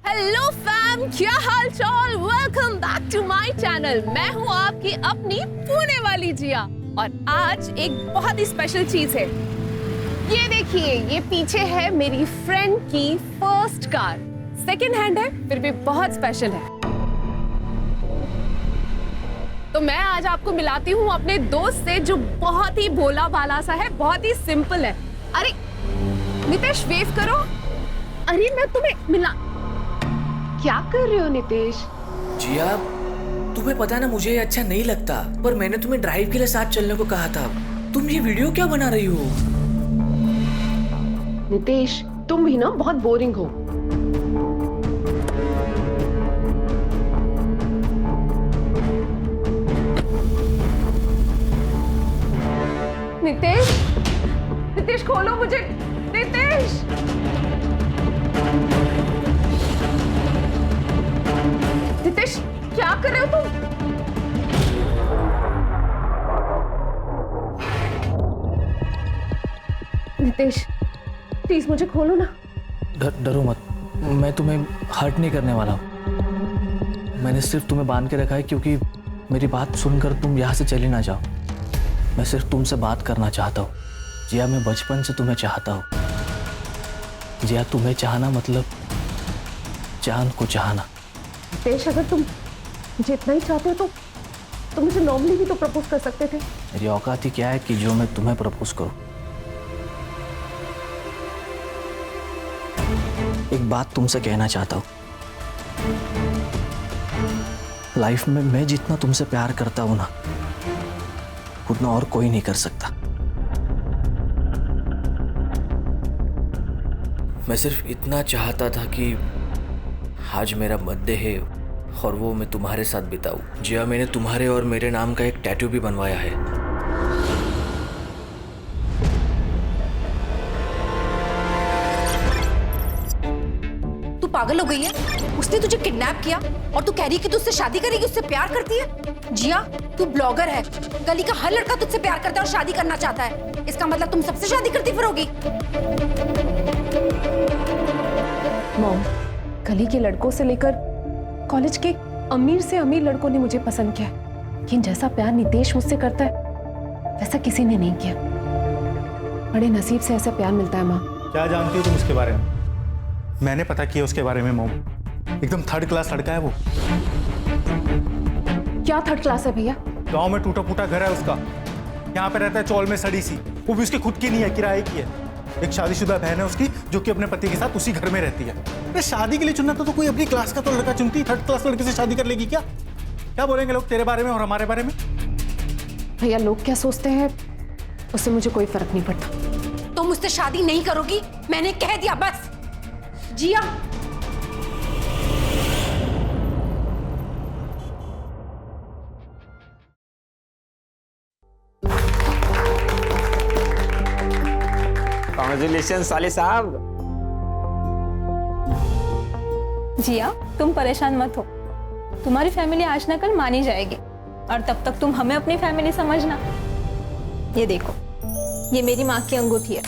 Hello fam, क्या हाल चाल। Welcome back to my channel. मैं हूँ आपकी अपनी पुणे वाली जिया और आज एक बहुत ही स्पेशल चीज है। ये देखिए, ये पीछे है मेरी फ्रेंड की फर्स्ट कार। सेकंड हैंड है, फिर भी बहुत स्पेशल है। तो मैं आज आपको मिलाती हूँ अपने दोस्त से जो बहुत ही भोला भाला सा है, बहुत ही सिंपल है। अरे नितेश, वेव करो। अरे मैं तुम्हें मिला। क्या कर रहे हो नितेश? जिया, तुम्हें पता है ना मुझे ये अच्छा नहीं लगता, पर मैंने तुम्हें ड्राइव के लिए साथ चलने को कहा था। तुम ये वीडियो क्या बना रही हो? नितेश, तुम भी ना बहुत बोरिंग हो। नितेश, नितेश खोलो मुझे। नितेश, नितेश क्या कर रहे हो तुम? नितेश प्लीज मुझे खोलो ना। डरो मत, मैं तुम्हें हर्ट नहीं करने वाला हूँ। मैंने सिर्फ तुम्हें बांध के रखा है क्योंकि मेरी बात सुनकर तुम यहाँ से चली ना जाओ। मैं सिर्फ तुमसे बात करना चाहता हूँ। जिया, मैं बचपन से तुम्हें चाहता हूँ। जिया, तुम्हें चाहना मतलब चांद को चाहना। नितेश, अगर तुम मुझे इतना ही चाहते हो तो तुम मुझे नॉर्मली भी तो प्रपोज कर सकते थे। मेरी औकात ही क्या है कि जो मैं तुम्हें प्रपोज करूं। एक बात तुमसे कहना चाहता हूं। लाइफ में मैं जितना तुमसे प्यार करता हूं ना, उतना और कोई नहीं कर सकता। मैं सिर्फ इतना चाहता था कि आज मेरा बर्थडे है और वो मैं तुम्हारे साथ बिताऊं। जिया, मैंने तुम्हारे और मेरे नाम का एक टैटू भी बनवाया है। तू पागल हो गई है? उसने तुझे किडनैप किया और तू कह रही है कि तू उससे शादी करेगी, उससे प्यार करती है? जिया, तू ब्लॉगर है। गली का हर लड़का तुझसे प्यार करता है और शादी करना चाहता है। इसका मतलब तुम सबसे शादी करती फिरोगी? मॉम, गली के लड़कों से लेकर कॉलेज के अमीर से अमीर लड़कों ने मुझे पसंद किया, लेकिन जैसा प्यार नितेश मुझसे करता है वैसा किसी ने नहीं किया। बड़े नसीब से ऐसा प्यार मिलता है। माँ, क्या जानती हो तुम उसके बारे में? मैंने पता किया उसके बारे में मोम। एकदम थर्ड क्लास लड़का है वो। क्या थर्ड क्लास है भैया? गांव में टूटा फूटा घर है उसका। यहाँ पे रहता है चौल में सड़ी सी, वो भी उसकी खुद की नहीं है, किराए की है। एक शादीशुदा बहन है उसकी जो कि अपने पति के साथ उसी घर में रहती है। अरे शादी के लिए चुनना तो कोई अपनी क्लास का तो लड़का चुनती, थर्ड क्लास लड़के से शादी कर लेगी क्या? क्या बोलेंगे लोग तेरे बारे में और हमारे बारे में? भैया, लोग क्या सोचते हैं उससे मुझे कोई फर्क नहीं पड़ता। तुम मुझसे शादी नहीं करोगी, मैंने कह दिया बस। जिया, कांग्रेचुलेशन साले साहब। जिया, तुम परेशान मत हो। तुम्हारी फैमिली आज न कल मानी जाएगी और तब तक तुम हमें अपनी फैमिली समझना। ये देखो, ये मेरी माँ की अंगूठी है।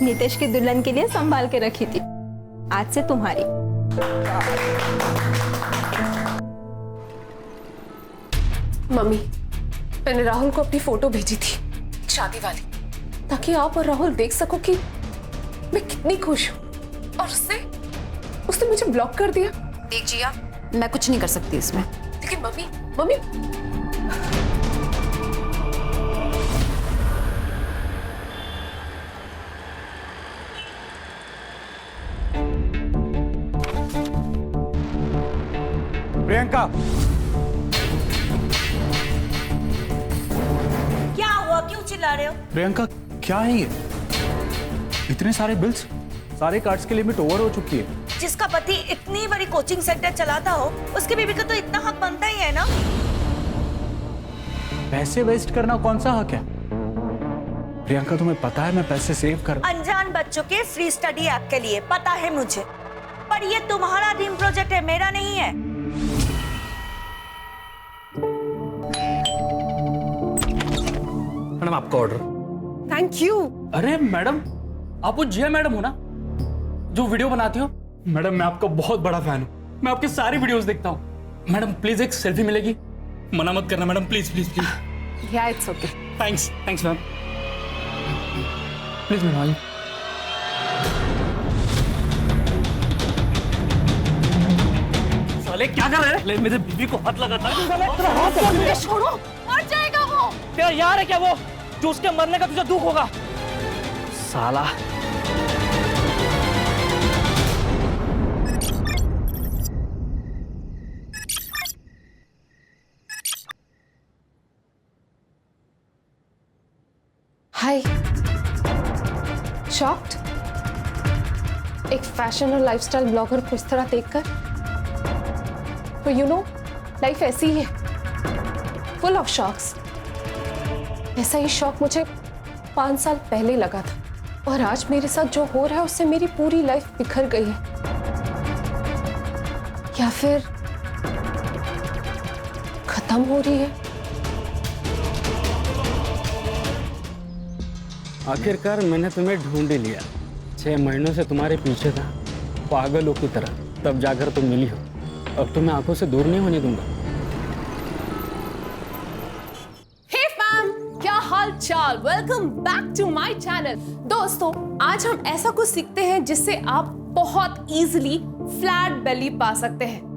नितेश की दुल्हन के लिए संभाल के रखी थी, आज से तुम्हारी। मम्मी, मैंने राहुल को अपनी फोटो भेजी थी शादी वाली, ताकि आप और राहुल देख सको कि मैं कितनी खुश हूँ। और उसने मुझे ब्लॉक कर दिया। देख जिया, मैं कुछ नहीं कर सकती इसमें। लेकिन मम्मी, मम्मी प्रियंका, क्या हुआ? क्यों चिल्ला रहे हो? प्रियंका क्या है ये? इतने सारे बिल्स, सारे कार्ड्स की लिमिट ओवर हो चुकी है। जिसका पति इतनी बड़ी कोचिंग सेंटर चलाता हो, उसकी बीवी का तो इतना हक बनता ही है ना। पैसे वेस्ट करना कौन सा हक है? प्रियंका, तुम्हें पता है मैं पैसे सेव कर। अनजान बच्चों के फ्री स्टडी ऐप के लिए पता है मुझे, पर ये तुम्हारा ड्रीम प्रोजेक्ट है, मेरा नहीं है। मैडम, आपका ऑर्डर। Thank you. अरे मैडम, आप वो जिया मैडम हो ना जो वीडियो बनाती हो? मैडम, मैं आपका बहुत बड़ा फैन हूँ। मैं आपके सारी वीडियोस देखता हूँ। मैडम प्लीज एक सेल्फी मिलेगी? मना मत करना मैडम, प्लीज प्लीज प्लीज। या it's okay. Thanks thanks ma'am, please ma'am आइए। साले क्या कर रहे हैं? मेरे बीवी को हाथ लगाता है साले। छोड़ो, मर जाएगा वो। तेरा यार है क्या वो, जो उसके मरने का तुझे दुख होगा? साला हाय, शॉक्ड? एक फैशन और लाइफस्टाइल ब्लॉगर को इस तरह देखकर। तो यू नो, लाइफ ऐसी ही है, फुल ऑफ शॉक्स। ऐसा ही शॉक मुझे 5 साल पहले लगा था, और आज मेरे साथ जो हो रहा है उससे मेरी पूरी लाइफ बिखर गई है। या फिर खत्म हो रही है। आखिरकार मैंने तुम्हें ढूंढ ही लिया। 6 महीनों से तुम्हारे पीछे था पागलों की तरह, तब जाकर तुम मिली हो। अब तुम्हें आंखों से दूर नहीं होने दूंगा। हे फैम, क्या हाल चाल? Welcome back to my channel. दोस्तों, आज हम ऐसा कुछ सीखते हैं जिससे आप बहुत इजीली फ्लैट बेली पा सकते हैं।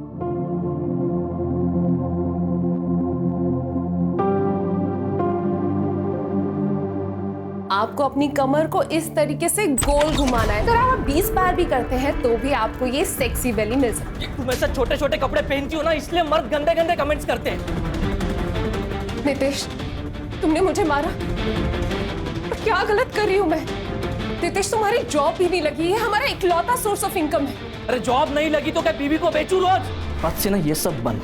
आपको अपनी कमर को इस तरीके से गोल घुमाना है। अगर आप 20 बार भी करते हैं तो भी आपको ये सेक्सी बेली मिल सकती है। तुम ऐसे छोटे छोटे कपड़े पहनती हो ना, इसलिए मर्द गंदे गंदे कमेंट्स करते हैं। नितेश, तुमने मुझे मारा, और क्या गलत कर रही हूँ मैं? नितेश, तुम्हारी जॉब भी नहीं लगी है, हमारा इकलौता सोर्स ऑफ इनकम है। अरे जॉब नहीं लगी तो क्या बीवी को बेचूं रोज? आज से ना ये सब बंद,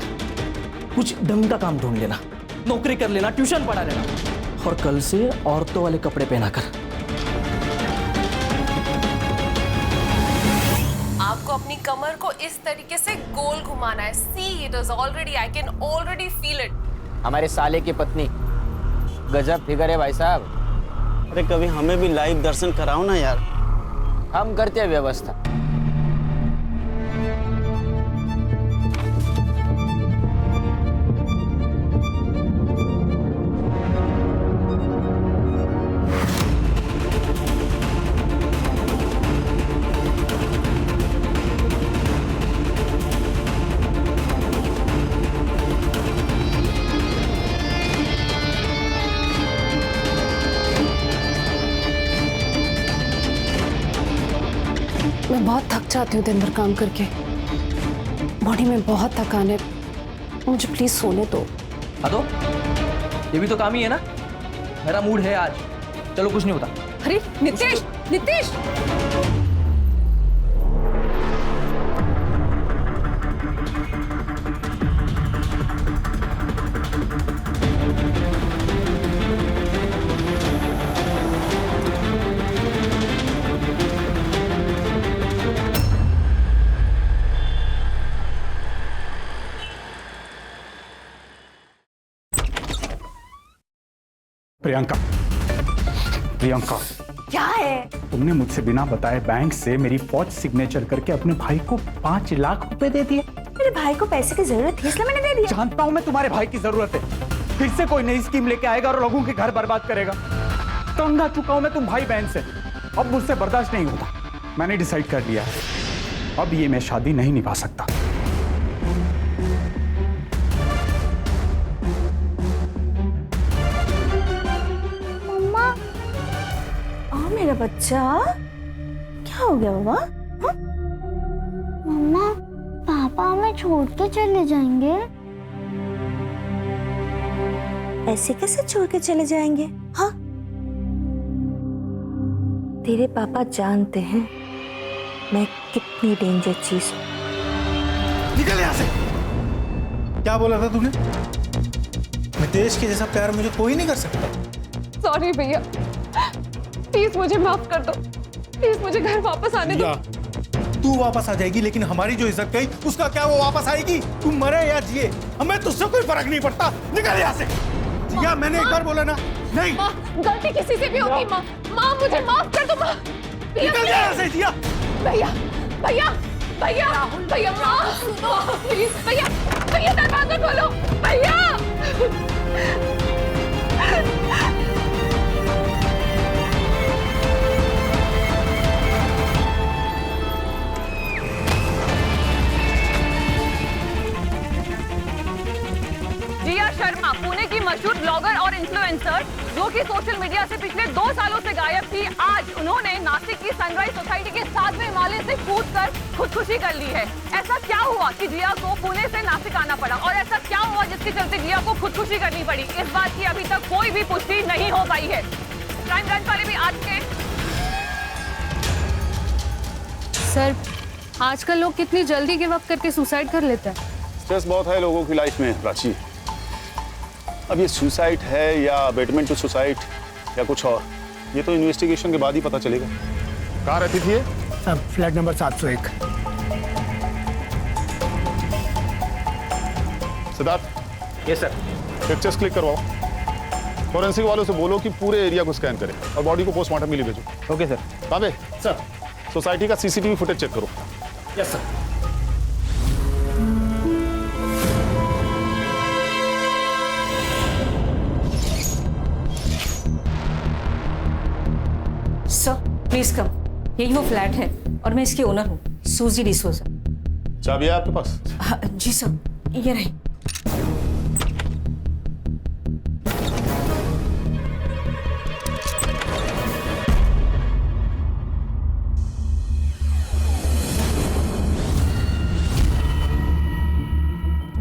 कुछ ढंग का काम ढूंढ लेना, नौकरी कर लेना, ट्यूशन पढ़ा लेना, और कल से औरतों वाले कपड़े पहना कर। आपको अपनी कमर को इस तरीके से गोल घुमाना है। See it is already, I can already feel it. हमारे साले की पत्नी गजब फिगर है भाई साहब। अरे कभी हमें भी लाइव दर्शन कराओ ना यार। हम करते हैं व्यवस्था। मैं बहुत थक जाती हूँ दिन भर काम करके, बॉडी में बहुत थकान है। मुझे प्लीज सोने दो। तो ये भी तो काम ही है ना। मेरा मूड है आज, चलो कुछ नहीं होता। अरे नितेश, नितेश! प्रियंका, प्रियंका, क्या है? तुमने मुझसे बिना बताए बैंक से मेरी फौज सिग्नेचर करके अपने भाई को 5 लाख रुपए दे दिए। मेरे भाई को पैसे की जरूरत थी इसलिए मैंने दे दिया। जानता हूं मैं तुम्हारे भाई की जरूरत है। फिर से कोई नई स्कीम लेके आएगा और लोगों के घर बर्बाद करेगा। तंग आ चुका हूं मैं तुम भाई बहन से, अब मुझसे बर्दाश्त नहीं होता। मैंने डिसाइड कर लिया है, अब ये मैं शादी नहीं निभा सकता। मेरा बच्चा, क्या हो गया बाबा? मम्मा, पापा हमें छोड़ के चले जाएंगे। ऐसे कैसे छोड़ के चले जाएंगे? हाँ, तेरे पापा जानते हैं मैं कितनी डेंजर चीज हूँ। निकल यहाँ से। क्या बोला था तूने? नितेश के जैसा प्यार मुझे कोई नहीं कर सकता। सॉरी भैया, प्लीज मुझे माफ कर दो। प्लीज मुझे घर वापस आने दो। तू वापस आ जाएगी, लेकिन हमारी जो इज्जत गई उसका क्या वो वापस आएगी? तू मरे या जिए, हमें तुझसे कोई फर्क नहीं पड़ता। निकल यहाँ से। जिया, मैंने एक बार बोला ना। नहीं माँ, गलती किसी से भी होती। माँ, माँ मुझे माफ कर दो। माँ, निकल यहाँ से। जिया, भैया, भैया, भैया, भैया, माँ सुनो। प्लीज भैया, भैया दरवाजा खोलो भैया। जिया शर्मा पुणे की मशहूर ब्लॉगर और इन्फ्लुएंसर जो कि सोशल मीडिया से पिछले 2 सालों से गायब थी, आज उन्होंने नासिक की सनराइज सोसाइटी के 7वें माले से कूदकर खुदकुशी कर ली है। ऐसा क्या हुआ कि जिया को पुणे से नासिक आना पड़ा और ऐसा क्या हुआ जिसके चलते जिया को खुदकुशी करनी पड़ी? इस बात की अभी तक कोई भी पुष्टि नहीं हो पाई है। क्राइम ब्रांच वाले भी आज के सर, आजकल लोग कितनी जल्दी गिव अप करके सुसाइड कर लेते हैं। स्ट्रेस बहुत है लोगों की लाइफ में प्राची। अब ये सुसाइड है या अबेटमेंट टू सुसाइड या कुछ और, ये तो इन्वेस्टिगेशन के बाद ही पता चलेगा। कहाँ रहती थी ये? Flat number 701। Siddharth. Yes sir. Pictures click करवाओ, फॉरेंसिक वालों से बोलो कि पूरे एरिया को स्कैन करें और बॉडी को पोस्टमार्टम के लिए भेजो। Okay sir. काबे सर। सोसाइटी का सीसीटीवी फुटेज चेक करो। Yes sir. Sir please come, यही वो फ्लैट है और मैं इसकी ओनर हूँ, सूजी डिसोजा। चाबी है आपके पास? हाँ, जी सर, ये रही।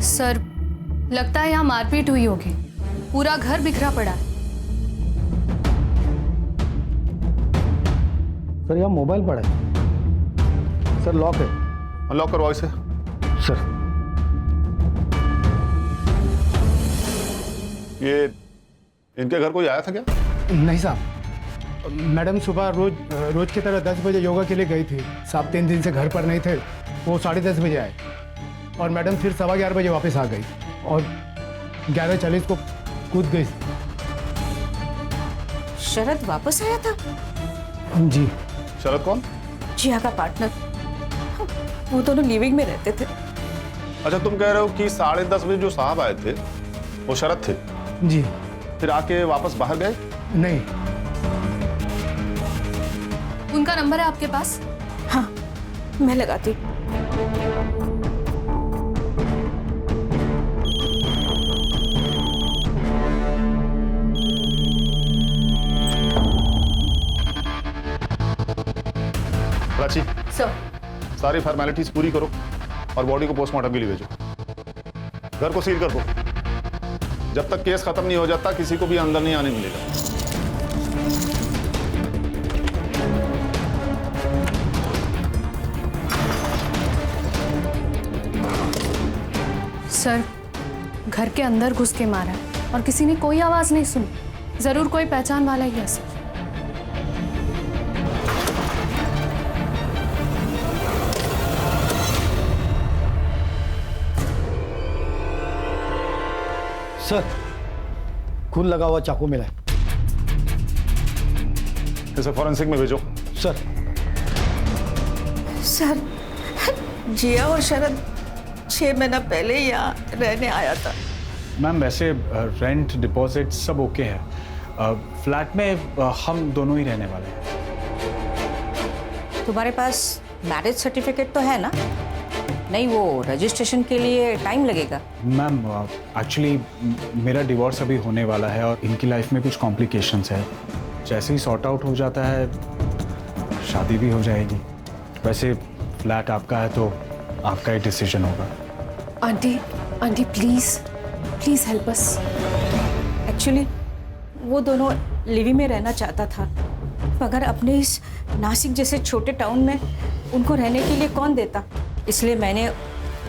सर, लगता है यहाँ मारपीट हुई होगी, पूरा घर बिखरा पड़ा है। सर यहाँ मोबाइल पड़ा है। सर लॉक है। अनलॉक करवाओ इसे। सर। ये इनके घर कोई आया था क्या? नहीं साहब, मैडम सुबह रोज की तरह 10 बजे योगा के लिए गई थी। साहब 3 दिन से घर पर नहीं थे, वो 10:30 बजे आए और मैडम फिर 11:15 बजे वापस आ गई और 11:40 को कूद गई। शरद वापस आया था? जी। शरद कौन? जिया का पार्टनर, वो दोनों लिविंग में रहते थे। अच्छा, तुम कह रहे हो कि 10:30 बजे जो साहब आए थे वो शरद थे? जी। फिर आके वापस बाहर गए? नहीं। उनका नंबर है आपके पास? हाँ, मैं लगाती। प्राची, सर। सारी फॉर्मेलिटीज पूरी करो और बॉडी को पोस्टमार्टम के लिए भेजो। घर को सील कर दो, जब तक केस खत्म नहीं हो जाता किसी को भी अंदर नहीं आने मिलेगा। सर, घर के अंदर घुस के मारा है और किसी ने कोई आवाज नहीं सुनी। जरूर कोई पहचान वाला ही है सर। सर, खून लगा हुआ चाकू मिला है। इसे फॉरेंसिक में भेजो। सर। सर, जिया और शरद 6 महीना पहले यहाँ रहने आया था। मैम वैसे रेंट डिपॉजिट सब ओके है। फ्लैट में हम दोनों ही रहने वाले हैं। तुम्हारे पास मैरिज सर्टिफिकेट तो है ना? नहीं, वो रजिस्ट्रेशन के लिए टाइम लगेगा। मैम एक्चुअली मेरा डिवोर्स अभी होने वाला है और इनकी लाइफ में कुछ कॉम्प्लिकेशंस है। जैसे ही सॉर्ट आउट हो जाता है शादी भी हो जाएगी। वैसे फ्लैट आपका है तो आपका ही डिसीजन होगा। Aunty, aunty please please help us. Actually वो दोनों लिविंग में रहना चाहता था, मगर अपने इस नासिक जैसे छोटे टाउन में उनको रहने के लिए कौन देता, इसलिए मैंने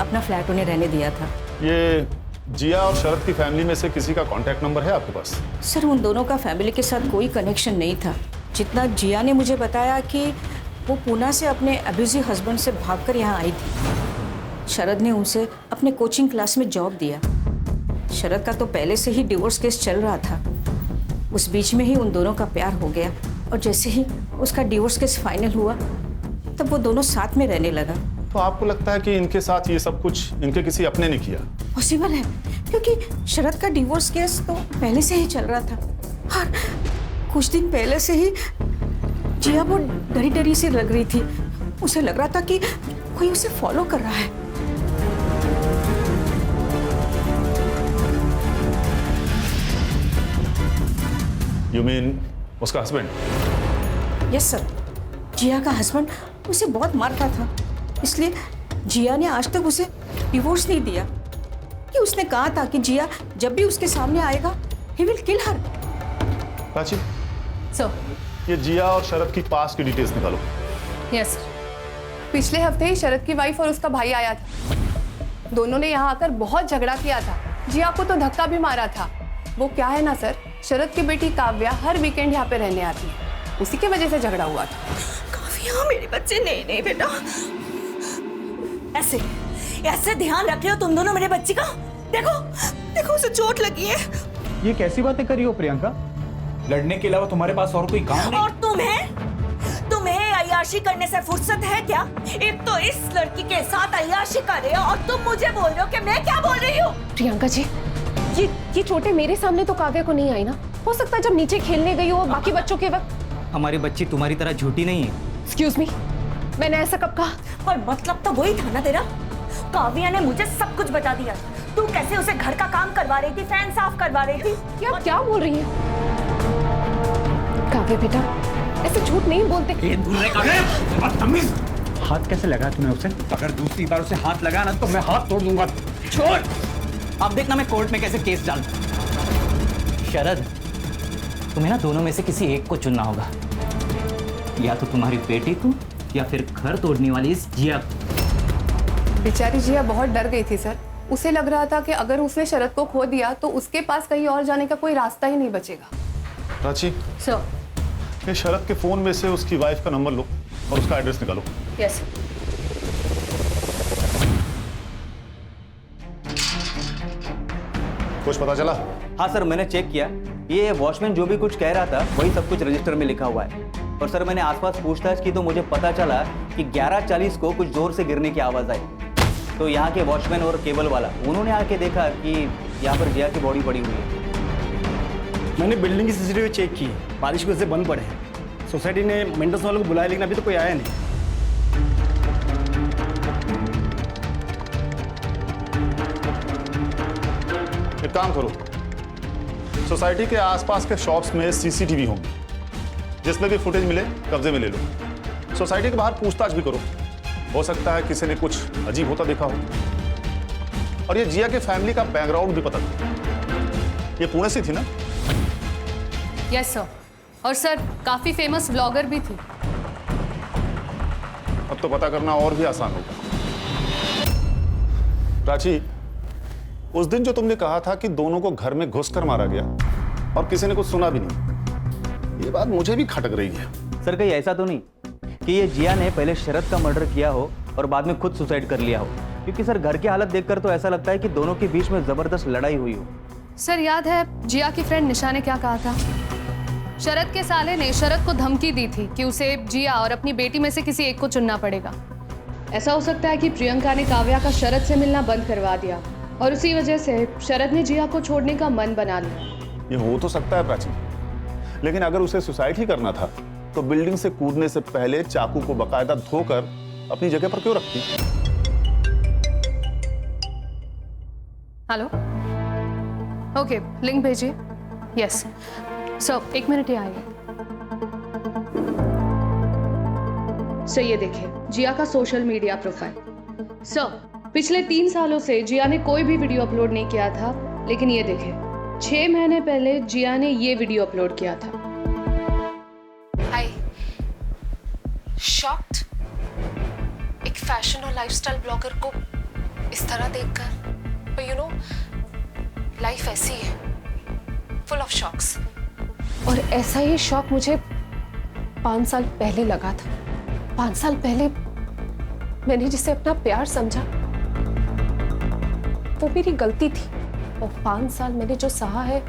अपना फ्लैट उन्हें रहने दिया था। ये जिया और शरद की फैमिली में से किसी का कांटेक्ट नंबर है आपके पास? सर, उन दोनों का फैमिली के साथ कोई कनेक्शन नहीं था। जितना जिया ने मुझे बताया कि वो पूना से अपने अब्यूजिव हस्बैंड से भागकर यहाँ आई थी। शरद ने उनसे अपने कोचिंग क्लास में जॉब दिया। शरद का तो पहले से ही डिवोर्स केस चल रहा था। उस बीच में ही उन दोनों का प्यार हो गया और जैसे ही उसका डिवोर्स केस फाइनल हुआ तब वो दोनों साथ में रहने लगा। तो आपको लगता है कि इनके साथ ये सब कुछ इनके किसी अपने ने किया? पॉसिबल है, क्योंकि शरद का डिवोर्स केस तो पहले से ही चल रहा था और कुछ दिन पहले से ही जिया वो डरी डरी सी लग रही थी। उसे लग रहा था कि कोई उसे फॉलो कर रहा है। यू मीन उसका हस्बैंड? यस सर, जिया का हस्बैंड उसे बहुत मारता था, इसलिए जिया ने आज तक उसे डिवोर्स नहीं दिया। कि उसने कहा था कि जिया जब भी उसके सामने आएगा he will kill her. Prachi, sir ये जिया और शरद की पास की डिटेल्स निकालो। यस, पिछले हफ्ते ही शरद की वाइफ और उसका भाई आया था। दोनों ने यहाँ आकर बहुत झगड़ा किया था। जिया को तो धक्का भी मारा था। वो क्या है ना सर, शरद की बेटी काव्या हर वीकेंड यहाँ पे रहने आती है, उसी की वजह से झगड़ा हुआ था। काव्या मेरे बच्चे, नहीं नहीं बेटा, ऐसे ऐसे ध्यान रख रहे हो तुम दोनों मेरे बच्चे का। देखो देखो उसे चोट लगी है। ये कैसी बातें करी हो प्रियंका? लड़ने के अलावा तुम्हारे पास और कोई काम नहीं? और तुम्हें अय्याशी करने से फुर्सत है क्या? एक तो इस लड़की के साथ अय्याशी कर रहे हो और तुम मुझे बोल रहे हो कि मैं क्या बोल रही हूँ? प्रियंका जी, ये चोटें मेरे सामने तो काव्या को नहीं आई ना। हो सकता है जब नीचे खेलने गई हो बाकी बच्चों के वक्त। हमारी बच्ची तुम्हारी तरह झूठी नहीं है। एक्सक्यूज मी, मैंने ऐसा कब कहा? पर मतलब तो वही था ना तेरा। काव्या ने मुझे सब कुछ बता दिया। तू कैसे उसे घर का काम करवा रही थी, फैन साफ करवा रही थी। क्या बोल रही है काव्या? बेटा ऐसे झूठ नहीं बोलते। हाथ कैसे लगा तुम्हें उसे? अगर दूसरी बार उसे हाथ लगा ना तो मैं हाथ तोड़ दूंगा। छोड़, अब देखना मैं कोर्ट में कैसे केस डालता। शरद, तुम्हें ना दोनों में से किसी एक को चुनना होगा। या तो तुम्हारी बेटी को या फिर घर तोड़ने वाली इस जिया को। बेचारी जिया बहुत डर गई थी सर। उसे लग रहा था कि अगर उसने शरद को खो दिया तो उसके पास कहीं और जाने का कोई रास्ता ही नहीं बचेगा। प्राची, सर ये शरद के फोन में से उसकी वाइफ का नंबर लो और उसका एड्रेस निकालो। यस। कुछ पता चला? हाँ सर, मैंने चेक किया। ये वॉचमैन जो भी कुछ कह रहा था वही सब कुछ रजिस्टर में लिखा हुआ है। और सर मैंने आसपास पूछताछ की तो मुझे पता चला कि 11:40 को कुछ जोर से गिरने की आवाज़ आई। तो यहाँ के वॉचमैन और केबल वाला उन्होंने आके देखा कि यहाँ पर जिया की बॉडी पड़ी हुई है। मैंने बिल्डिंग की सीसीटीवी चेक की, बारिश की वजह से बंद पड़े हैं। सोसाइटी ने मेंटेनेंस वालों को बुलाया लेकिन अभी तो कोई आया नहीं। एक काम करो, सोसाइटी के आसपास के शॉप्स में सीसीटीवी होंगे, जिसमें भी फुटेज मिले कब्जे में ले लो। सोसाइटी के बाहर पूछताछ भी करो, हो सकता है किसी ने कुछ अजीब होता देखा हो। और ये जिया के फैमिली का बैकग्राउंड भी पता करो। ये पुणे से थी ना? Yes sir. और सर काफी फेमस ब्लॉगर भी थी। अब तो पता करना और भी आसान होगा। प्राची, उस दिन जो तुमने कहा था कि दोनों को घर में घुसकर मारा गया और किसी ने कुछ सुना भी नहीं, ये बात मुझे भी खटक रही है। सर कहीं ऐसा तो नहीं कि ये जिया ने पहले शरद का मर्डर किया हो और बाद में खुद सुसाइड कर लिया हो? क्योंकि सर घर की हालत देखकर तो ऐसा लगता है कि दोनों के बीच में जबरदस्त लड़ाई हुई हो। सर याद है जिया की फ्रेंड निशा ने क्या कहा था? शरद के साले ने शरद को धमकी दी थी कि उसे जिया और अपनी बेटी में से किसी एक को चुनना पड़ेगा। ऐसा हो सकता है कि प्रियंका ने काव्या का शरद से मिलना बंद करवा दिया और उसी वजह से शरद ने जिया को छोड़ने का मन बना लिया। ये हो तो सकता है प्राची, लेकिन अगर उसे सुसाइड ही करना था तो बिल्डिंग से कूदने से पहले चाकू को बकायदा धोकर अपनी जगह पर क्यों रखती? हेलो, ओके, लिंक भेजिए। यस सर, 1 मिनट ही आइए। सर ये देखिए जिया का सोशल मीडिया प्रोफाइल। सर पिछले 3 सालों से जिया ने कोई भी वीडियो अपलोड नहीं किया था, लेकिन ये देखिए 6 महीने पहले जिया ने ये वीडियो अपलोड किया था। हाय, शॉक्ड? एक फैशन और लाइफस्टाइल ब्लॉगर को इस तरह देखकर, पर यू नो लाइफ ऐसी है, फुल ऑफ शॉक्स। और ऐसा ही शॉक मुझे 5 साल पहले लगा था। 5 साल पहले मैंने जिसे अपना प्यार समझा वो मेरी गलती थी, और 5 साल मैंने जो सहा है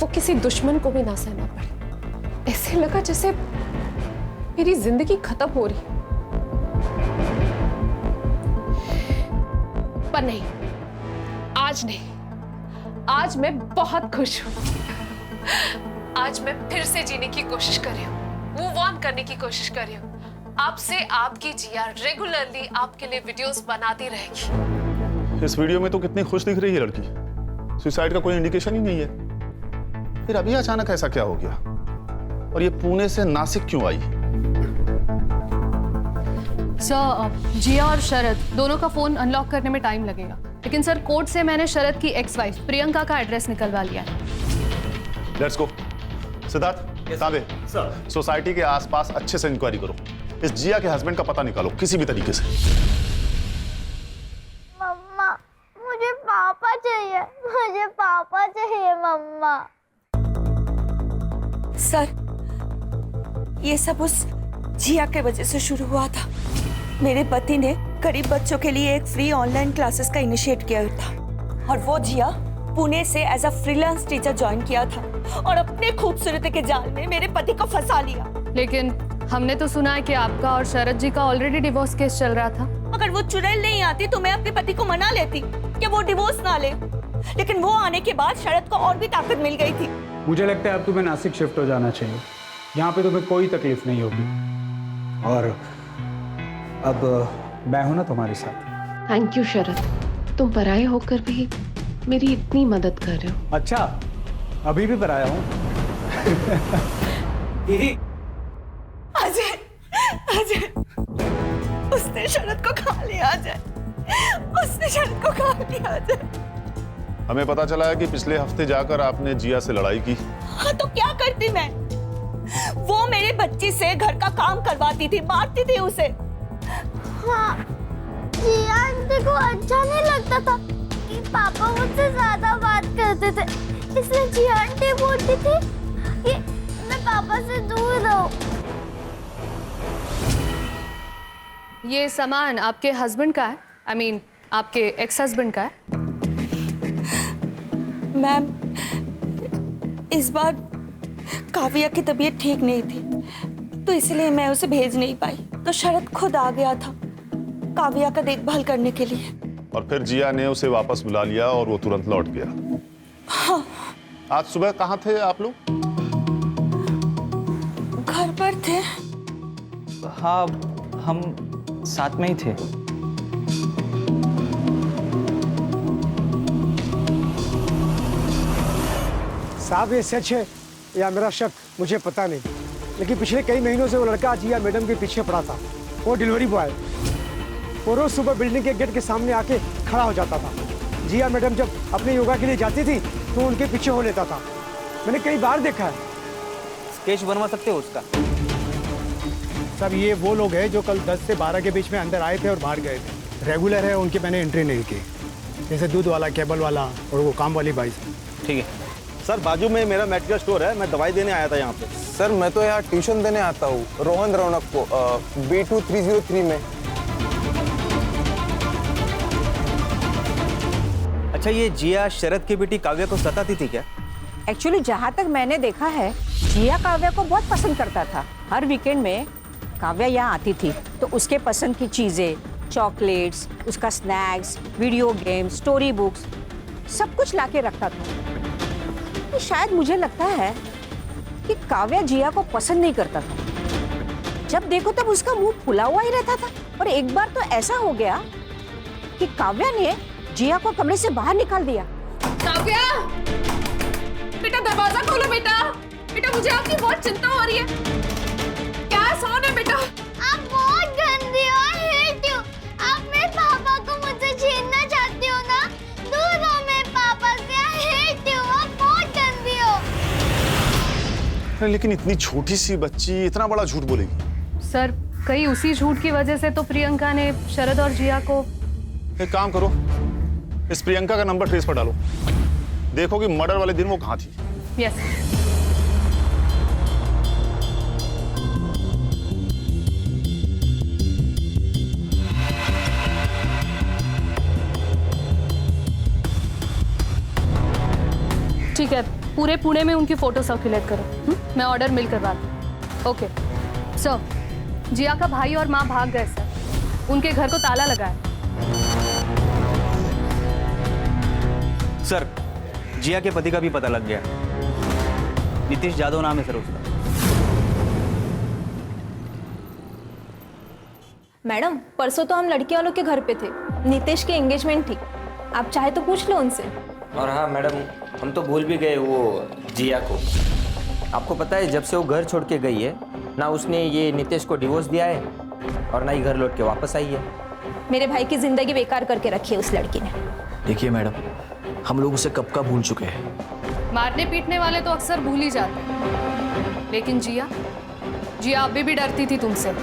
वो किसी दुश्मन को भी ना सहना पड़े। ऐसे लगा जैसे मेरी जिंदगी खत्म हो रही। पर नहीं, आज नहीं, आज मैं बहुत खुश हूँ। आज मैं फिर से जीने की कोशिश कर रही हूँ, मूव ऑन करने की कोशिश कर रही हूँ। आपसे आपकी जिया रेगुलरली आपके लिए वीडियोस बनाती रहेगी। इस वीडियो में तो कितनी खुश दिख रही है लड़की, सुसाइड का कोई इंडिकेशन ही नहीं है। फिर अभी अचानक ऐसा क्या हो गया? और ये पुणे से नासिक क्यों आई? सर, जिया और शरद दोनों का फोन अनलॉक करने में टाइम लगेगा, लेकिन सर कोर्ट से मैंने शरद की एक्स वाइफ प्रियंका का एड्रेस निकलवा लिया है। Let's go. सिद्धार्थ, ताबे सोसाइटी के आसपास अच्छे से इंक्वायरी करो, इस जिया के हस्बैंड का पता निकालो किसी भी तरीके से। मम्मा, मुझे पापा चाहिए, मुझे पापा चाहिए मम्मा। सर, ये सब उस जिया के वजह से शुरू हुआ था। मेरे पति ने गरीब बच्चों के लिए एक फ्री ऑनलाइन क्लासेस का इनिशिएट किया था, और वो जिया पुणे से as a freelance teacher join किया था और अपने खूबसूरती के जाल में मेरे पति को फंसा लिया। लेकिन हमने तो सुना है कि आपका और शरद जी का ऑलरेडी डिवोर्स केस चल रहा था। अगर वो चुड़ैल नहीं आती तो मैं अपने पति को मना लेती कि वो डिवोर्स ना ले, लेकिन वो आने के बाद शरद को और भी ताकत मिल गई थी। मुझे लगता है अब तुम्हें नासिक शिफ्ट हो जाना चाहिए, यहाँ पे तुम्हें कोई तकलीफ नहीं होगी। और अब मैं हूं ना तुम्हारे साथ। थैंक यू शरद, तुम पराये होकर भी मेरी इतनी मदद कर रहे हो। अच्छा, अभी भी पराया हूँ। अजय, अजय, उसने शरद को खा लिया अजय, उसने शरद को खा लिया अजय। हमें पता चला है कि पिछले हफ्ते जाकर आपने जिया से लड़ाई की। हाँ, तो क्या करती मैं? वो मेरे बच्ची से घर का काम करवाती थी, मारती थी उसे। हाँ, जिया आंटी को अच्छा नहीं लगता था कि पापा मुझसे ज्यादा बात करते थे, इसलिए जिया आंटी बोलती थी कि मैं पापा से दूर रहूं। ये सामान आपके हस्बैंड का है? I mean, आपके एक्स हस्बैंड का है? मैम, इस बार काव्या की तबीयत ठीक नहीं थी, तो इसलिए मैं उसे भेज नहीं पाई, तो शरद खुद आ गया था काव्या का देखभाल करने के लिए। और फिर जिया ने उसे वापस बुला लिया और वो तुरंत लौट गया। हाँ। आज सुबह कहाँ थे आप लोग? घर पर थे। हाँ, हम साथ में ही थे। साहब, ये सच है या मेरा शक मुझे पता नहीं, लेकिन पिछले कई महीनों से वो लड़का जिया मैडम के पीछे पड़ा था। वो डिलीवरी बॉय, वो रोज सुबह बिल्डिंग के गेट के सामने आके खड़ा हो जाता था। जिया मैडम जब अपने योगा के लिए जाती थी तो उनके पीछे हो लेता था। मैंने कई बार देखा है। स्केच बनवा सकते हो उसका? सब ये वो लोग हैं जो कल 10 से 12 के बीच में अंदर आए थे और बाहर गए थे। रेगुलर है, उनकी मैंने एंट्री नहीं की, जैसे दूध वाला, केबल वाला और वो काम वाली बाई। ठीक है सर, बाजू में मेरा मेडिकल स्टोर है, मैं दवाई देने आया था यहाँ पे। सर, मैं तो यहाँ ट्यूशन देने आता हूँ रोहन रौनक को, B2 303 में। अच्छा, ये जिया शरद की बेटी काव्या को सताती थी क्या? एक्चुअली जहाँ तक मैंने देखा है, जिया काव्या को बहुत पसंद करता था। हर वीकेंड में काव्या यहाँ आती थी तो उसके पसंद की चीजें, चॉकलेट्स, उसका snacks, video games, story books, सब कुछ लाके रखता था। तो शायद मुझे लगता है कि काव्या जिया को पसंद नहीं करता था। जब देखो तब उसका मुंह फुला हुआ ही रहता था। और एक बार तो ऐसा हो गया कि काव्या ने जिया को कमरे से बाहर निकाल दिया। काव्या, बेटा दरवाजा खोलो बेटा। बेटा, मुझे आपकी बहुत चिंता हो रही है। क्या साउंड है बेटा? आप बहुत गंदी हो, I hate you। आप मेरे पापा को मुझसे छीनना चाहती हो ना? दूर रहो मेरे पापा से, I hate you। आप बहुत गंदी हो। लेकिन इतनी छोटी सी बच्ची इतना बड़ा झूठ बोलेगी? सर, कहीं उसी झूठ की वजह से तो प्रियंका ने शरद और जिया को। एक काम करो, इस प्रियंका का नंबर ट्रेस पर डालो, देखो कि मर्डर वाले दिन वो कहाँ थी। यस। ठीक है, पूरे पुणे में उनकी फोटो सर्कुलेट करो। मैं ऑर्डर मिल करवाती हूँ। ओके सर, जिया का भाई और माँ भाग गए सर, उनके घर को ताला लगा है। सर, जिया के पति का भी पता लग गया। नीतीश यादव नाम है सर उसका। मैडम, परसों तो हम लड़की वालों के घर पे थे, नीतीश की एंगेजमेंट थी। आप चाहे तो पूछ लो उनसे। और हाँ मैडम, हम तो भूल भी गए वो जिया को। आपको पता है जब से वो घर छोड़ के गई है ना उसने ये नीतीश को डिवोर्स दिया है और ना ही घर लौट के वापस आई है। मेरे भाई की जिंदगी बेकार करके रखी है उस लड़की ने। देखिए मैडम, हम लोग उसे कब का भूल चुके हैं। मारने पीटने वाले तो अक्सर भूल ही जाते हैं, लेकिन जिया अभी भी डरती थी तुमसे। आई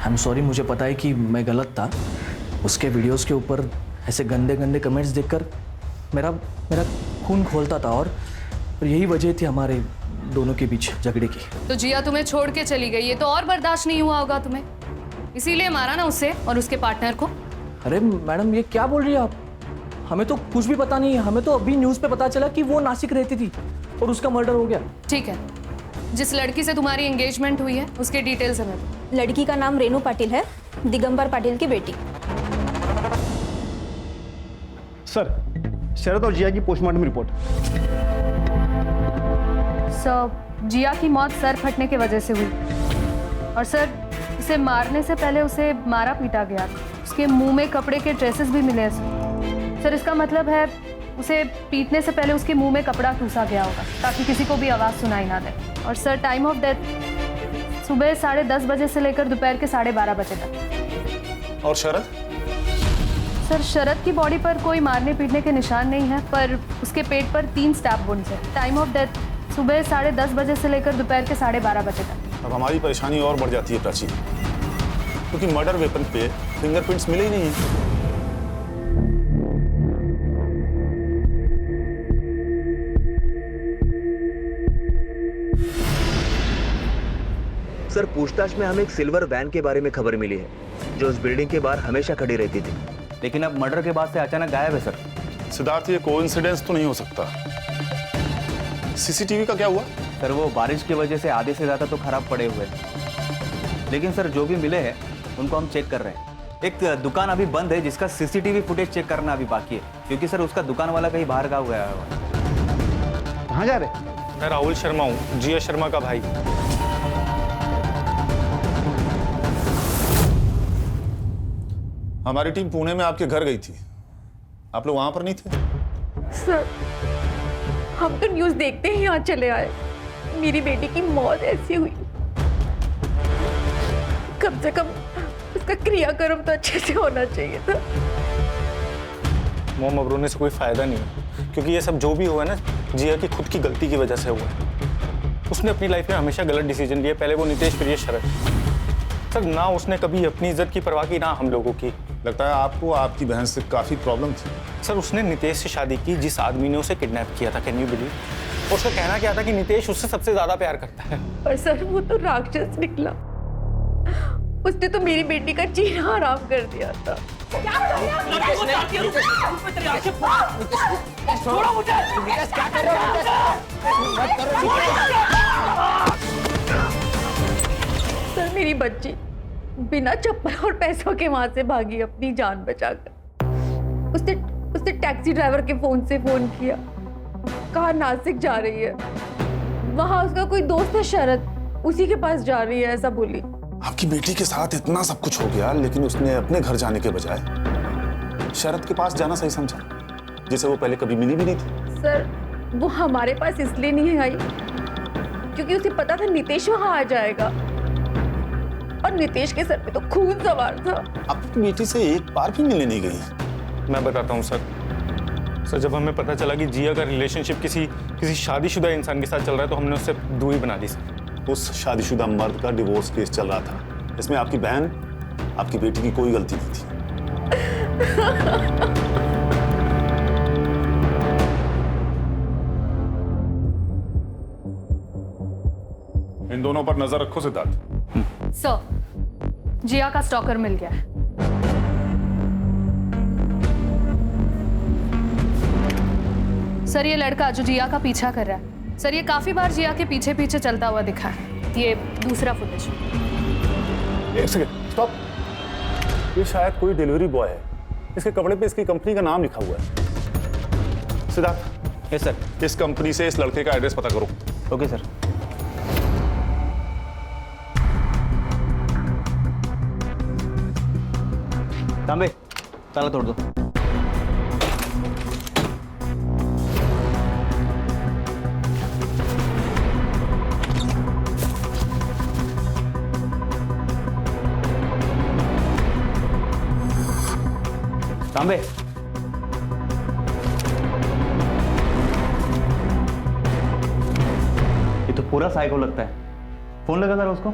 एम सॉरी, मुझे पता है कि मैं गलत था। उसके वीडियोस के ऊपर ऐसे गंदे गंदे कमेंट्स देखकर मेरा खून खोलता था और यही वजह थी हमारे दोनों के बीच झगड़े की। तो जिया तुम्हें छोड़ के चली गई, ये तो और बर्दाश्त नहीं हुआ होगा तुम्हें, इसीलिए मारा ना उसे और उसके पार्टनर को। अरे मैडम, ये क्या बोल रही है आप? हमें तो कुछ भी पता नहीं है। हमें तो अभी न्यूज़ पे पता चला कि वो नासिक रहती थी और उसका मर्डर हो गया। ठीक है, जिस लड़की से तुम्हारी एंगेजमेंट हुई है उसके डिटेल्स हमें दो। लड़की का नाम रेनू पाटिल है, दिगंबर पाटिल की बेटी। सर, शरद और जिया की पोस्टमार्टम रिपोर्ट। सर, जिया की मौत सर फटने की वजह से हुई और सर उसे मारने से पहले उसे मारा पीटा गया। उसके मुंह में कपड़े के ड्रेसेस भी मिले हैं सर। इसका मतलब है उसे पीटने से पहले उसके मुंह में कपड़ा ठूसा गया होगा ताकि किसी को भी आवाज़ सुनाई ना दे। और सर, टाइम ऑफ डेथ सुबह 10:30 बजे से लेकर दोपहर के 12:30 बजे तक। और शरद? सर, शरद की बॉडी पर कोई मारने पीटने के निशान नहीं है, पर उसके पेट पर 3 स्टैब वुंड्स हैं। टाइम ऑफ डेथ सुबह 10:30 बजे से लेकर दोपहर के 12:30 बजे तक। अब हमारी परेशानी और बढ़ जाती है प्राची, क्योंकि मर्डर वेपन पे फिंगरप्रिंट्स मिले ही नहीं है। सर, पूछताछ में हमें एक सिल्वर वैन के बारे में खबर मिली है जो उस बिल्डिंग के बाहर हमेशा खड़ी रहती थी, लेकिन अब मर्डर के बाद से अचानक गायब है सर। सिद्धार्थ, ये कोइंसिडेंस तो नहीं हो सकता। सीसीटीवी का क्या हुआ? सर, वो बारिश की वजह से आधे से ज़्यादा तो खराब पड़े हुए हैं, लेकिन सर जो भी मिले हैं उनको हम चेक कर रहे हैं। एक दुकान अभी बंद है जिसका सीसीटीवी फुटेज चेक करना अभी बाकी है, क्योंकि सर उसका दुकान वाला कहीं बाहर गाँव गया है। कहाँ जा रहे? मैं राहुल शर्मा हूँ, जिया शर्मा का भाई। हमारी टीम पुणे में आपके घर गई थी, आप लोग वहां पर नहीं थे? सर, हम तो न्यूज़ देखते ही यहाँ चले आए। मेरी बेटी की मौत ऐसी हुई, कम से कम उसका क्रियाक्रम तो अच्छे से होना चाहिए था। मोम, अब रोने से कोई फायदा नहीं है, क्योंकि ये सब जो भी हुआ है ना, जिया की खुद की गलती की वजह से हुआ है। उसने अपनी लाइफ में हमेशा गलत डिसीजन लिए, पहले वो नीतीश, फिर ये शरद। सर, ना उसने कभी अपनी इज्जत की परवाह की, ना हम लोगों की। लगता है आपको आपकी बहन से काफी प्रॉब्लम थी। सर, उसने नीतीश से शादी की जिस आदमी ने उसे किडनैप किया था। Can you believe? उसका कहना क्या था कि नीतीश उससे सबसे ज्यादा प्यार करता है। पर सर, वो तो राक्षस निकला। उसने तो मेरी बेटी का जीना हराम कर दिया था। सर, मेरी बच्ची बिना चप्पल और पैसों के वहां से भागी अपनी जान बचाकर। उसने टैक्सी ड्राइवर के फोन से फोन किया, कहा नासिक जा रही है, वहां उसका कोई दोस्त है शरद, उसी के पास जा रही है, ऐसा बोली। आपकी बेटी के साथ इतना सब कुछ हो गया, लेकिन उसने अपने घर जाने के बजाय शरद के पास जाना सही समझा, जिसे वो पहले कभी मिली भी नहीं थी। सर, वो हमारे पास इसलिए नहीं आई क्योंकि उसे पता था नीतीश वहां आ जाएगा, और नीतीश के सर पे तो खून सवार था। आपकी बेटी से एक बार भी मिलने नहीं गई। मैं बताता हूँ सर, जब हमें पता चला कि जिया का रिलेशनशिप किसी शादीशुदा इंसान के साथ चल रहा है, तो हमने उससे दूरी बना दी सर। उस शादीशुदा मर्द का डिवोर्स केस चल रहा था, इसमें आपकी बहन, आपकी बेटी की कोई गलती नहीं थी। इन दोनों पर नजर रखो सिद्धार्थ। सर, जिया का स्टॉकर मिल गया है। सर, ये लड़का जो जिया का पीछा कर रहा है, सर ये काफी बार जिया के पीछे पीछे चलता हुआ दिखा है। ये दूसरा फुटेज। एक सेकंड, स्टॉप। ये शायद कोई डिलीवरी बॉय है, इसके कपड़े पे इसकी कंपनी का नाम लिखा हुआ है। Siddharth, yes sir. इस कंपनी से इस लड़के का एड्रेस पता करो। Okay sir. तांबे, ताला तोड़ दो। तांबे, ये तो पूरा साइको लगता है। फोन लगा जरा उसको।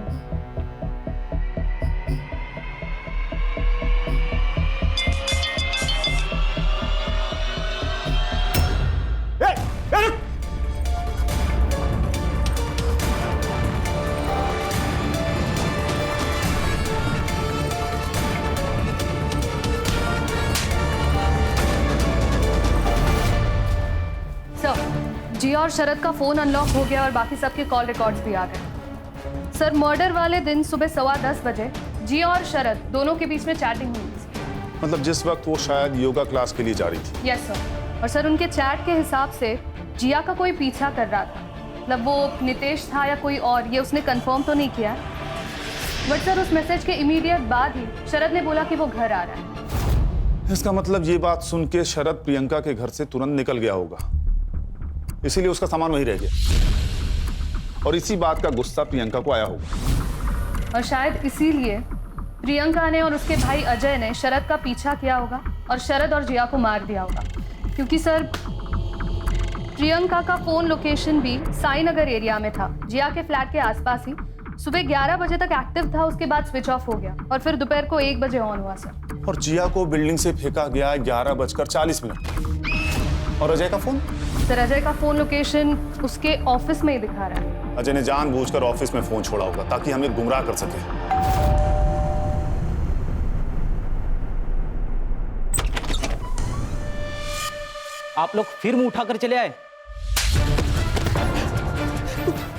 जिया और शरद का फोन अनलॉक हो गया और बाकी सबके कॉल रिकॉर्ड्स भी आ गए। सर, मर्डर वाले दिन सुबह 10:15 बजे जिया और शरद दोनों के बीच में चैटिंग हुई थी। मतलब जिस वक्त वो शायद योगा क्लास के लिए जा रही थी। Yes sir. और सर, उनके चैट के हिसाब से जिया का कोई पीछा कर रहा था। मतलब वो नितेश था या कोई और, ये उसने कंफर्म तो नहीं किया। बट सर, उस मैसेज के इमीडिएट बाद ही शरद ने बोला कि वो घर आ रहा है। इसका मतलब ये बात सुन के शरद प्रियंका के घर से तुरंत निकल गया होगा, इसीलिए उसका सामान वहीं रह गया और इसी बात का गुस्सा प्रियंका को आया होगा। और शायद इसीलिए प्रियंका ने और उसके भाई अजय ने शरद का पीछा किया होगा और शरद और जिया को मार दिया होगा। क्योंकि सर, प्रियंका का फोन लोकेशन भी साई नगर एरिया में था, जिया के फ्लैट के आसपास ही। सुबह 11 बजे तक एक्टिव था, उसके बाद स्विच ऑफ हो गया और फिर दोपहर को 1 बजे ऑन हुआ सर। और जिया को बिल्डिंग से फेंका गया 11:40 और अजय का फोन? सर, अजय का फोन लोकेशन उसके ऑफिस में ही दिखा रहा है। अजय ने जानबूझकर ऑफिस में फोन छोड़ा होगा ताकि हमें गुमराह कर सके। आप लोग फिर मुंह उठाकर चले आए।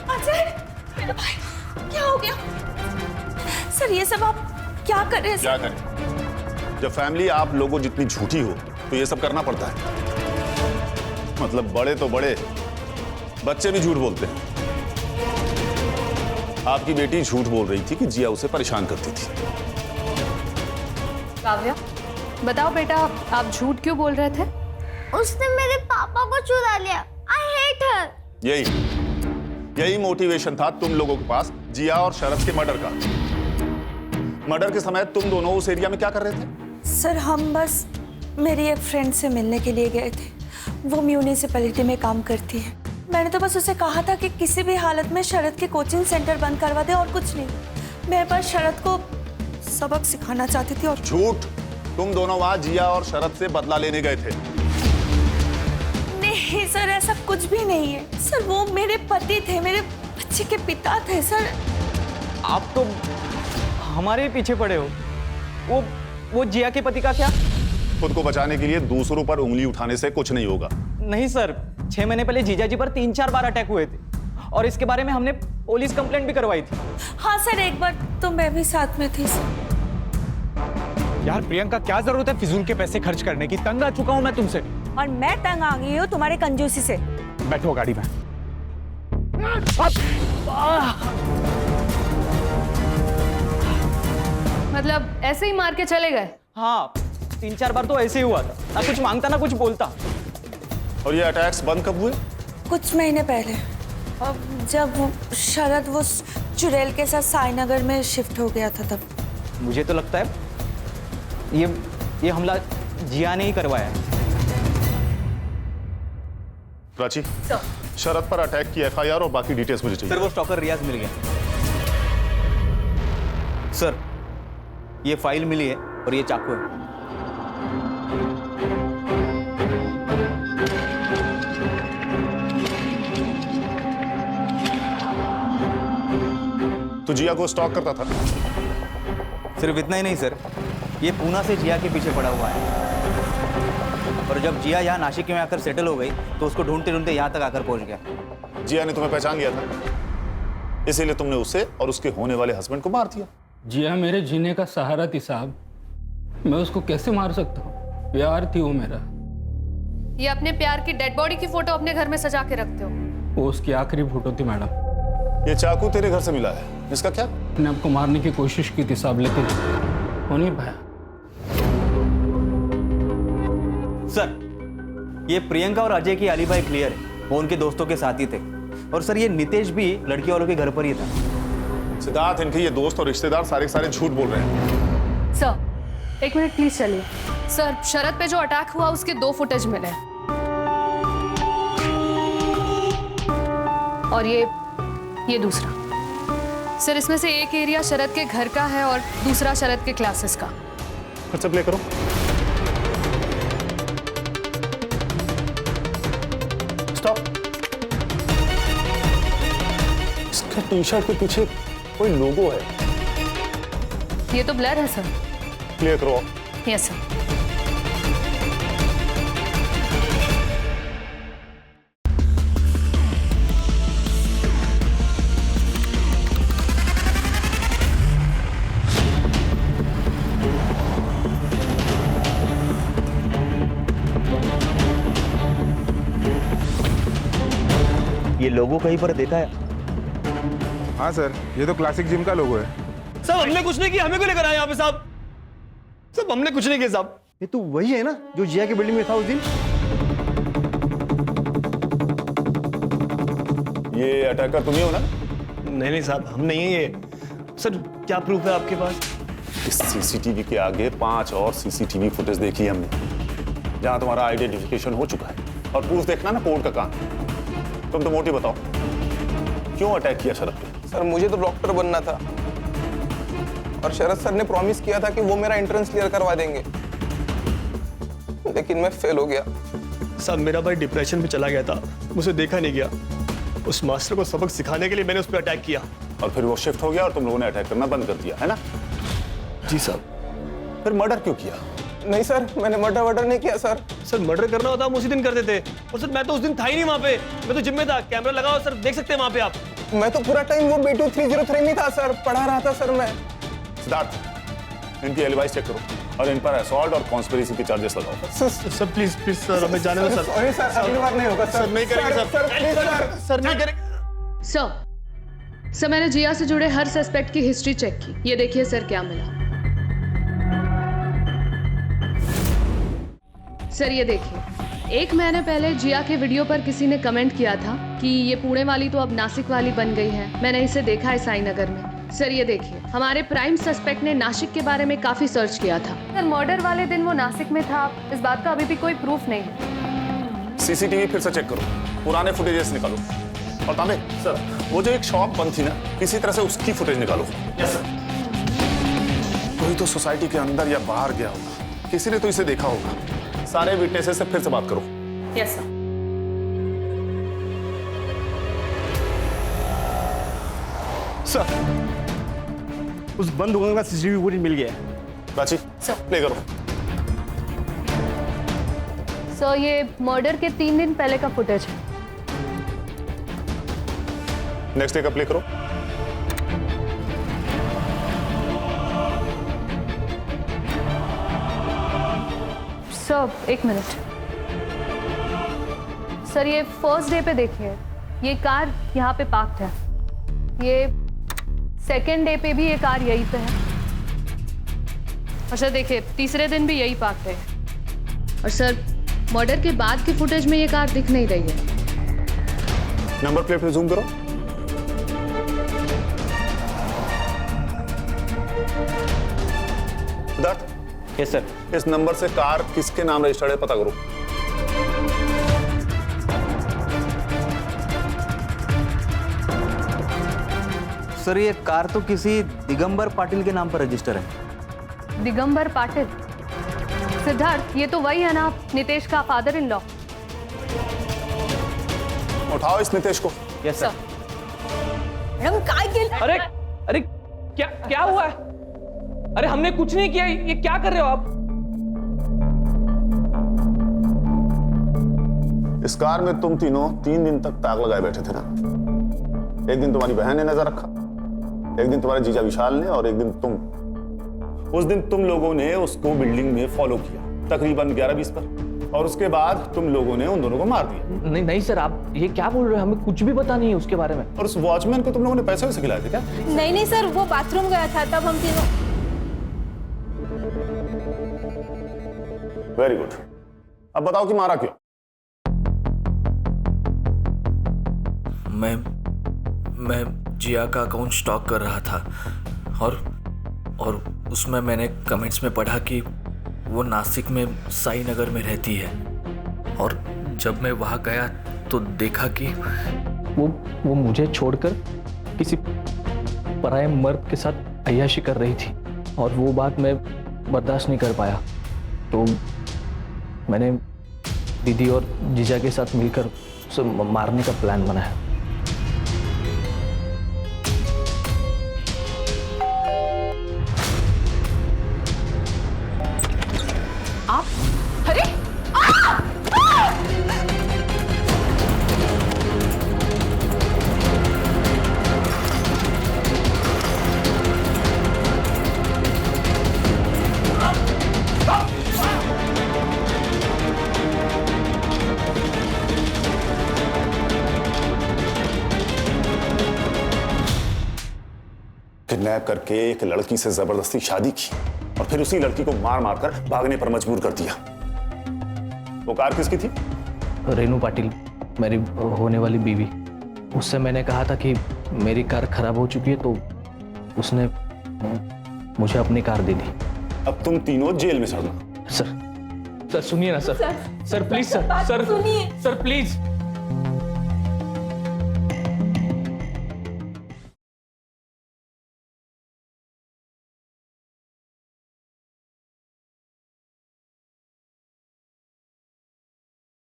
अजय, मेरा भाई, क्या हो गया? सर, ये सब आप क्या कर रहे हैं? क्या करें? जब फैमिली आप लोगों जितनी झूठी हो तो ये सब करना पड़ता है। मतलब बड़े तो बड़े, बच्चे भी झूठ बोलते हैं। आपकी बेटी झूठ बोल रही थी कि जिया उसे परेशान करती थी। काव्या, बताओ बेटा, आप झूठ क्यों बोल रहे थे? उसने मेरे पापा को चुरा लिया। I hate her. यही मोटिवेशन था तुम लोगों के पास जिया और शरद के मर्डर का। मर्डर के समय तुम दोनों उस एरिया में क्या कर रहे थे? सर, हम बस मेरी एक फ्रेंड से मिलने के लिए गए थे। वो म्यूनिसिपैलिटी में काम करती है। मैंने तो बस उसे कहा था कि किसी भी हालत में शरद के कोचिंग सेंटर बंद करवा दे और कुछ नहीं। मैं बस शरद को सबक सिखाना चाहती थी। और झूठ, तुम दोनों वहां जिया और शरद से बदला लेने गए थे। नहीं सर, ऐसा कुछ भी नहीं है। सर, वो मेरे पति थे, मेरे बच्चे के पिता थे। सर, आप तो हमारे पीछे पड़े हो। वो जिया के पति का क्या? खुद को बचाने के लिए दूसरों पर उंगली उठाने से कुछ नहीं होगा। नहीं सर, 6 महीने पहले जीजा जी पर 3-4 बार अटैक हुए थे और इसके बारे में हमने पुलिस कंप्लेंट भी करवाई थी। हाँ सर, एक बार तो मैं भी साथ में थी सर। यार प्रियंका, क्या जरूरत है फिजूल के पैसे खर्च करने की? तंग आ चुका हूं मैं तुमसे। और मैं तंग आ गई हूँ तुम्हारे कंजूसी से। बैठो गाड़ी में। मतलब ऐसे ही मार के चले गए? हाँ, 3-4 बार तो ऐसे ही हुआ था। ना कुछ मांगता ना कुछ बोलता। और ये अटैक्स बंद कब हुए? कुछ महीने पहले, अब जब शरद वो चुड़ैल के साथ साईनगर में शिफ्ट हो गया था तब। मुझे तो लगता है ये हमला जिया ने ही करवाया है। प्राची, शरद पर अटैक की एफआईआर और बाकी डिटेल्स मुझे चाहिए। सर, वो स्टॉकर रियाज मिल गया। सर, ये फाइल मिली है और ये चाकू है। तो जिया को स्टॉक करता था? सिर्फ इतना ही नहीं सर, ये पूना से जिया के पीछे पड़ा हुआ है और जब जिया यहाँ नासिक में आकर सेटल हो गई तो उसको ढूंढते ढूंढते यहाँ तक आकर पहुंच गया। जिया ने तुम्हें पहचान लिया था, इसीलिए तुमने उसे और उसके होने वाले हस्बैंड को मार दिया। जिया मेरे जीने का सहारा थी साहब, मैं उसको कैसे मार सकता हूँ? प्यार थी वो मेरा। ये अपने प्यार की डेड बॉडी की फोटो अपने घर में सजा के रखते हो? वो उसकी आखिरी फोटो थी मैडम। ये चाकू तेरे घर से मिला है, इसका क्या? मैंने आपको मारने की कोशिश की थी साहब, लेकिन हो नहीं पाया। सर, ये प्रियंका और अजय की आलिबाई क्लियर है, वो उनके दोस्तों के साथ ही थे। और सर, ये नितेश भी लड़की वालों के घर पर ही था। सिद्धार्थ, इनके ये दोस्त और रिश्तेदार सारे झूठ बोल रहे हैं। सर, एक मिनट प्लीज चलिए। सर, शरद पे जो अटैक हुआ उसके 2 फुटेज मिले और ये दूसरा। सर, इसमें से एक एरिया शरद के घर का है और दूसरा शरद के क्लासेस का। अच्छा, प्ले करो। स्टॉप। इसके टी शर्ट के पीछे कोई लोगो है। ये तो ब्लर है सर। क्लियर करो। Yes sir. ये लोगो कहीं पर देखा है? हाँ सर, ये तो क्लासिक जिम का लोगो है। साहब, हमने कुछ नहीं किया, हमें क्यों लेकर आए यहाँ पे साहब? साहब, हमने कुछ नहीं किया साहब। ये तो वही है ना जो जिया की बिल्डिंग में था उस दिन? ये अटैकर तुम ही हो ना? नहीं साहब, हम नहीं है ये। सर, क्या प्रूफ है आपके पास? इस सीसीटीवी के आगे 5 और सीसीटीवी फुटेज देखी है हमने, जहां तुम्हारा आइडेंटिफिकेशन हो चुका है। और प्रूफ देखना ना कोर्ट का काम। तुम तो मोटी बताओ, क्यों अटैक किया शरद पे? सर, मुझे तो डॉक्टर बनना था और शरद सर ने प्रॉमिस किया था कि वो मेरा एंट्रेंस क्लियर करवा देंगे, लेकिन मैं फेल हो गया। साहब, मेरा भाई डिप्रेशन में चला गया था, मुझे देखा नहीं गया। उस मास्टर को सबक सिखाने के लिए मैंने उस पर अटैक किया। और फिर वो शिफ्ट हो गया और तुम लोगों ने अटैक करना बंद कर दिया, है ना? जी साहब। फिर मर्डर क्यों किया? नहीं सर, मैंने मर्डर नहीं किया सर। सर, मर्डर करना होता हम उसी दिन कर देते। और सर, मैं तो उस दिन था ही नहीं वहाँ पे, मैं तो जिम में था। कैमरा लगाओ सर, देख सकते हैं वहाँ पे आप। मैं तो पूरा टाइम वो B2 303 में था सर, पढ़ा रहा था सर मैं। सिद्धार्थ, इनकी एलिबाइस चेक करो और इन पर असॉल्ट और कॉन्स्पिरेसी के चार्जेस लगाओ। सर प्लीज सर, हमें जाने दो सर। सॉरी सर, अगली बार नहीं होगा सर। नहीं करेंगे सर। सर नहीं करेंगे सर, मैंने जिया से जुड़े हर सस्पेक्ट की हिस्ट्री चेक की। ये देखिए सर क्या मिला। सर, ये देखिए, 1 महीने पहले जिया के वीडियो पर किसी ने कमेंट किया था कि ये पुणे वाली तो अब नासिक वाली बन गई है। मैंने इसे देखा है साईनगर में। सर, ये देखिए, हमारे प्राइम सस्पेक्ट ने नासिक के बारे में काफी सर्च किया था। सर, मर्डर वाले दिन वो नासिक में था, इस बात का अभी भी कोई प्रूफ नहीं है। सीसीटीवी फिर से चेक करो, पुराने फुटेजेस निकालो। और तांबे सर, वो जो एक शॉप बंद थी ना, किसी तरह से उसकी फुटेज निकालो। Yes sir. कोई तो सोसाइटी के अंदर या बाहर गया होगा, किसी ने तो इसे देखा होगा। सारे विटनेसेस से फिर से बात करो। Yes sir. सर, उस बंद दुकान का सीसीटीवी फुटेज मिल गया है। प्राची, प्ले करो। सर, ये मर्डर के 3 दिन पहले का फुटेज है। नेक्स्ट डे का प्ले करो। Sir, 1 minute. सर, ये फर्स्ट डे पे देखिए, ये कार यहाँ पे पार्क्ड है। ये सेकेंड डे पे भी ये कार यहीं पे है। और सर देखिए, तीसरे दिन भी यही पार्क है। और सर, मर्डर के बाद की फुटेज में ये कार दिख नहीं रही है। नंबर प्लेट पे जूम करो। सिद्धार्थ। Yes sir. इस नंबर से कार किसके नाम रजिस्टर्ड है पता करो। सर, ये कार तो किसी दिगंबर पाटिल के नाम पर रजिस्टर है। दिगंबर पाटिल? सिद्धार्थ, ये तो वही है ना, नितेश का फादर इन लॉ। उठाओ इस नितेश को। Yes sir. अरे अरे, क्या हुआ है? अरे हमने कुछ नहीं किया, ये क्या कर रहे हो आप? इस कार में तुम तीनों 3 दिन तक ताक लगाए बैठे थे ना। एक दिन तुम्हारी बहन ने नजर रखा, एक दिन तुम्हारे जीजा विशाल ने, और एक दिन तुम। उस दिन तुम लोगों ने उसको बिल्डिंग में फॉलो किया तकरीबन 11:20 पर, और उसके बाद तुम लोगों ने उन दोनों को मार दिया। नहीं नहीं सर, आप ये क्या बोल रहे हो? हमें कुछ भी पता नहीं है उसके बारे में। और उस वॉचमैन को तुम लोगों ने पैसे वैसे खिलाए थे क्या? नहीं नहीं सर, वो बाथरूम गया था तब हम तीनों। Very good. अब बताओ कि मारा क्यों? मैं जिया का अकाउंट स्टॉक कर रहा था और उसमें मैंने कमेंट्स में पढ़ा कि वो नासिक में साई नगर में रहती है, और जब मैं वहाँ गया तो देखा कि वो मुझे छोड़कर किसी पराये मर्द के साथ अय्याशी कर रही थी, और वो बात मैं बर्दाश्त नहीं कर पाया। तो मैंने दीदी और जीजा के साथ मिलकर उसे मारने का प्लान बनाया। आप? अरे किडनैप करके एक लड़की से जबरदस्ती शादी की और फिर उसी लड़की को मार मार कर भागने पर मजबूर कर दिया। वो कार किसकी थी? रेनू पाटिल, मेरी होने वाली बीवी। उससे मैंने कहा था कि मेरी कार खराब हो चुकी है, तो उसने मुझे अपनी कार दे दी। अब तुम तीनों जेल में सड़ना। सर सुनिए ना सर। सर प्लीज सर, बात सर सुनिए। Sir please.